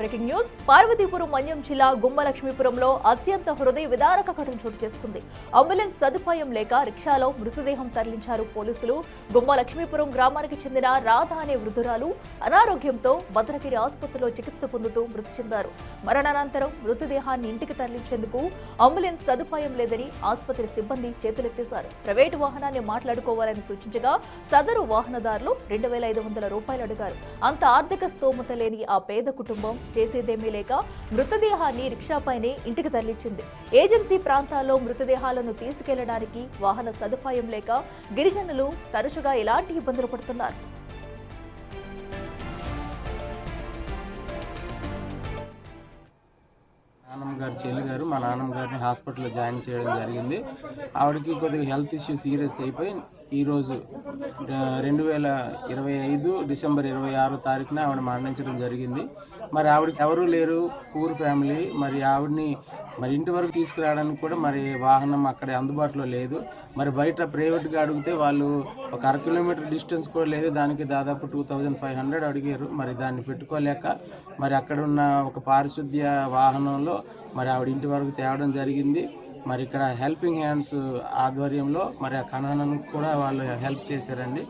Breaking news. Parvathipuram Manyam జిల్లా గుమ్మలక్ష్మీపురంలో అత్యంత హృదయ విదారక ఘటన చోటు చేసుకుంది. అంబులెన్స్ సదుపాయం లేక రిక్షాలో మృతదేహం తరలించారు పోలీసులు. గుమ్మలక్ష్మీపురం గ్రామానికి చెందిన రాధ అనే వృద్ధురాలు అనారోగ్యంతో భద్రగిరి ఆసుపత్రిలో చికిత్స పొందుతూ మృతి చెందారు. మరణానంతరం మృతదేహాన్ని ఇంటికి తరలించేందుకు అంబులెన్స్ సదుపాయం లేదని ఆసుపత్రి సిబ్బంది చేతులెత్తేశారు. ప్రైవేటు వాహనాన్ని మాట్లాడుకోవాలని సూచించగా సదరు వాహనదారులు 2,500 రూపాయలు అడిగారు. అంత ఆర్థిక స్తోమత లేని ఆ పేద కుటుంబం చేసేదేమీ లేక మృతదేహాన్ని రిక్షాపైనే ఇంటికి తరలించింది. ఏజెన్సీ ప్రాంతాల్లో మృతదేహాలను తీసుకెళ్లడానికి వాహన సదుపాయం లేక గిరిజనులు తరచుగా ఎలాంటి ఇబ్బందులు పడుతున్నారు. నాన్నమ్మ గారు చెల్లి గారు మా నాన్నమ్మ గారిని హాస్పిటల్లో జాయిన్ చేయడం జరిగింది. ఆవిడకి కొద్దిగా హెల్త్ ఇష్యూ సీరియస్ అయిపోయి ఈరోజు 2025 డిసెంబర్ 26 తారీఖున ఆవిడ మరణించడం జరిగింది. మరి ఆవిడకి ఎవరూ లేరు, పూర్ ఫ్యామిలీ. మరి ఆవిడని ఇంటి వరకు తీసుకురావడానికి కూడా మరి వాహనం అక్కడ అందుబాటులో లేదు. మరి బయట ప్రైవేట్గా అడిగితే వాళ్ళు ఒక 1/2 కిలోమీటర్ డిస్టెన్స్ కూడా లేదు, దానికి దాదాపు 2,500 అడిగారు. మరి దాన్ని పెట్టుకోలేక మరి అక్కడ ఉన్న ఒక పారిశుద్ధ్య వాహనంలో మరి ఆవిడ ఇంటి వరకు తేవడం జరిగింది. మరి ఇక్కడ హెల్పింగ్ హ్యాండ్స్ ఆధ్వర్యంలో మరి ఆ ఖననానికి కూడా వాళ్ళు హెల్ప్ చేశారండి.